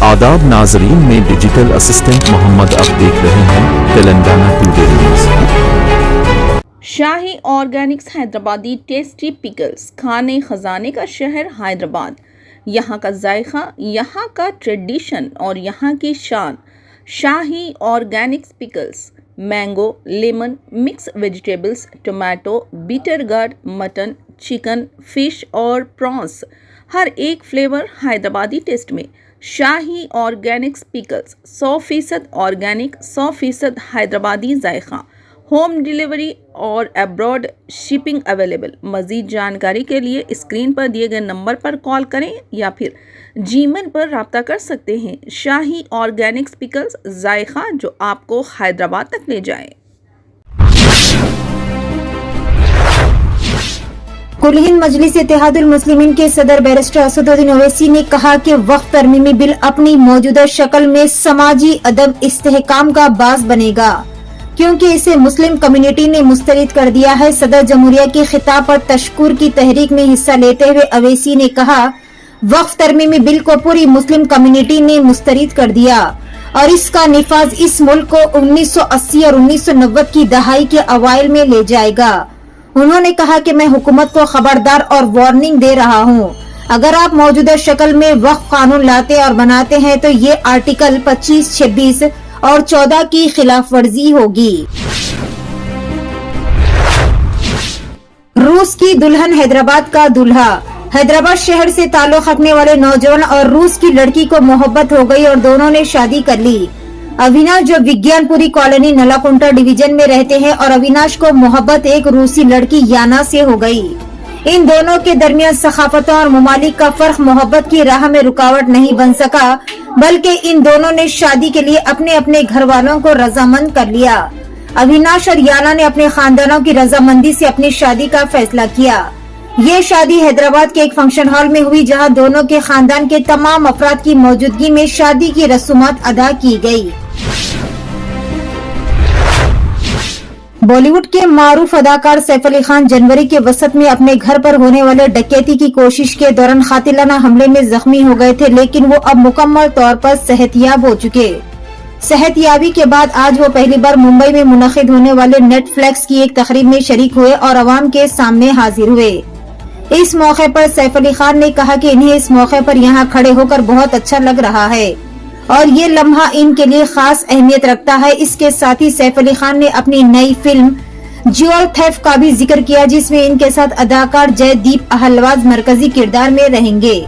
آداب ناظرین، میں ڈیجیٹل اسسٹنٹ محمد اب دیکھ رہے ہیں تلنگانہ ٹوڈے نیوز۔ شاہی آرگینکس حیدرآبادی ٹیسٹی پکلز، کھانے خزانے کا شہر حیدرآباد، یہاں کا ذائقہ، یہاں کا ٹریڈیشن اور یہاں کی شان۔ Shahi organics pickles, mango, lemon, mix vegetables, tomato, bitter gourd, mutton, chicken, fish اور پرانس، ہر ایک فلیور حیدرآبادی ٹیسٹ میں۔ شاہی آرگینکس پکلز، 100% آرگینک، 100% حیدرآبادی ذائقہ، ہوم ڈیلیوری اور ابراڈ شپنگ اویلیبل۔ مزید جانکاری کے لیے اسکرین پر دیے گئے نمبر پر کال کریں یا پھر جیمن پر رابطہ کر سکتے ہیں۔ شاہی آرگینکس پکلز، ذائقہ جو آپ کو حیدرآباد تک لے جائے۔ کل ہند مجلس اتحاد المسلمین کے صدر بیرسٹر اسد الدین اویسی نے کہا کہ وقف ترمیمی بل اپنی موجودہ شکل میں سماجی عدم استحکام کا باعث بنے گا کیونکہ اسے مسلم کمیونٹی نے مسترد کر دیا ہے۔ صدر جمہوریہ کے خطاب پر تشکر کی تحریک میں حصہ لیتے ہوئے اویسی نے کہا، وقف ترمیمی بل کو پوری مسلم کمیونٹی نے مسترد کر دیا اور اس کا نفاذ اس ملک کو 1980 اور 1990 کی دہائی کے اوائل میں لے جائے گا۔ انہوں نے کہا کہ میں حکومت کو خبردار اور وارننگ دے رہا ہوں، اگر آپ موجودہ شکل میں وقف قانون لاتے اور بناتے ہیں تو یہ آرٹیکل 25، 26 اور 14 کی خلاف ورزی ہوگی۔ روس کی دلہن حیدرآباد کا دولہا۔ حیدرآباد شہر سے تعلق رکھنے والے نوجوان اور روس کی لڑکی کو محبت ہو گئی اور دونوں نے شادی کر لی۔ اویناش جو وگیان پوری کالونی نلاکنٹا ڈویژن میں رہتے ہیں اور اویناش کو محبت ایک روسی لڑکی یانا سے ہو گئی۔ ان دونوں کے درمیان ثقافتوں اور ممالک کا فرق محبت کی راہ میں رکاوٹ نہیں بن سکا، بلکہ ان دونوں نے شادی کے لیے اپنے اپنے گھر والوں کو رضامند کر لیا۔ اویناش اور یانا نے اپنے خاندانوں کی رضامندی سے اپنی شادی کا فیصلہ کیا۔ یہ شادی حیدرآباد کے ایک فنکشن ہال میں ہوئی جہاں دونوں کے خاندان کے تمام افراد کی موجودگی میں شادی کی رسومات ادا کی گئی۔ بالی ووڈ کے معروف اداکار سیف علی خان جنوری کے وسط میں اپنے گھر پر ہونے والے ڈکیتی کی کوشش کے دوران قاتلانہ حملے میں زخمی ہو گئے تھے، لیکن وہ اب مکمل طور پر صحت یاب ہو چکے۔ صحت یابی کے بعد آج وہ پہلی بار ممبئی میں منعقد ہونے والے نیٹ فلیکس کی ایک تقریب میں شریک ہوئے اور عوام کے سامنے حاضر ہوئے۔ اس موقع پر سیف علی خان نے کہا کہ انہیں اس موقع پر یہاں کھڑے ہو کر بہت اچھا لگ رہا ہے اور یہ لمحہ ان کے لیے خاص اہمیت رکھتا ہے۔ اس کے ساتھ ہی سیف علی خان نے اپنی نئی فلم جیول تھیف کا بھی ذکر کیا، جس میں ان کے ساتھ اداکار جے دیپ اہلواز مرکزی کردار میں رہیں گے۔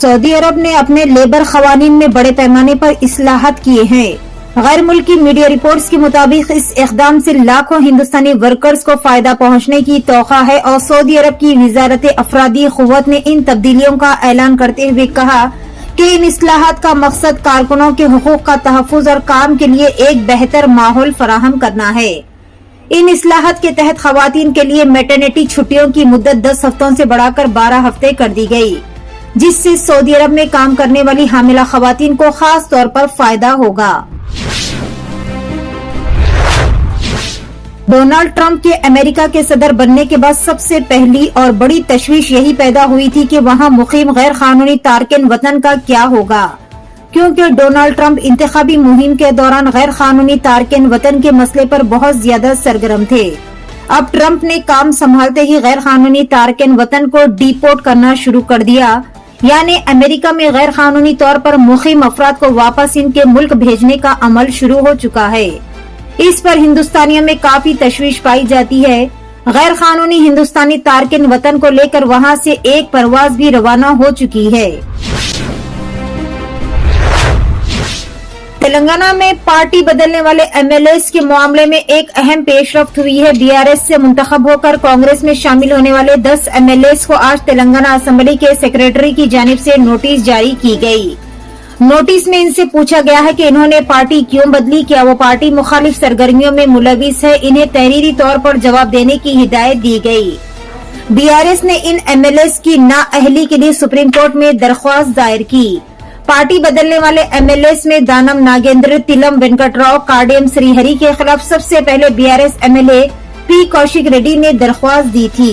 سعودی عرب نے اپنے لیبر قوانین میں بڑے پیمانے پر اصلاحات کیے ہیں۔ غیر ملکی میڈیا رپورٹس کے مطابق اس اقدام سے لاکھوں ہندوستانی ورکرز کو فائدہ پہنچنے کی توقع ہے اور سعودی عرب کی وزارت افرادی قوت نے ان تبدیلیوں کا اعلان کرتے ہوئے کہا کہ ان اصلاحات کا مقصد کارکنوں کے حقوق کا تحفظ اور کام کے لیے ایک بہتر ماحول فراہم کرنا ہے۔ ان اصلاحات کے تحت خواتین کے لیے میٹرنیٹی چھٹیوں کی مدت 10 ہفتوں سے بڑھا کر 12 ہفتے کر دی گئی، جس سے سعودی عرب میں کام کرنے والی حاملہ خواتین کو خاص طور پر فائدہ ہوگا۔ ڈونلڈ ٹرمپ کے امریکہ کے صدر بننے کے بعد سب سے پہلی اور بڑی تشویش یہی پیدا ہوئی تھی کہ وہاں مقیم غیر قانونی تارکین وطن کا کیا ہوگا، کیونکہ ڈونلڈ ٹرمپ انتخابی مہم کے دوران غیر قانونی تارکین وطن کے مسئلے پر بہت زیادہ سرگرم تھے۔ اب ٹرمپ نے کام سنبھالتے ہی غیر قانونی تارکین وطن کو ڈی پورٹ کرنا شروع کر دیا، یعنی امریکہ میں غیر قانونی طور پر مقیم افراد کو واپس ان کے ملک بھیجنے کا عمل شروع ہو چکا ہے۔ اس پر ہندوستانیوں میں کافی تشویش پائی جاتی ہے۔ غیر قانونی ہندوستانی تارکین وطن کو لے کر وہاں سے ایک پرواز بھی روانہ ہو چکی ہے۔ تلنگانہ میں پارٹی بدلنے والے ایم ایل ایز کے معاملے میں ایک اہم پیش رفت ہوئی ہے۔ بی آر ایس سے منتخب ہو کر کانگریس میں شامل ہونے والے 10 ایم ایل ایز کو آج تلنگانہ اسمبلی کے سیکریٹری کی جانب سے نوٹس جاری کی گئی۔ نوٹس میں ان سے پوچھا گیا ہے کہ انہوں نے پارٹی کیوں بدلی، کیا وہ پارٹی مخالف سرگرمیوں میں ملوث ہے۔ انہیں تحریری طور پر جواب دینے کی ہدایت دی گئی۔ بی آر ایس نے ان ایم ایل ایز کی نااہلی کے لیے سپریم کورٹ میں درخواست دائر کی۔ پارٹی بدلنے والے ایم ایل ایز میں دانم ناگیندر، تلم وینکٹ راؤ، کارڈیم سری ہری کے خلاف سب سے پہلے B R S M L A P Kaushik Reddy نے درخواست دی تھی۔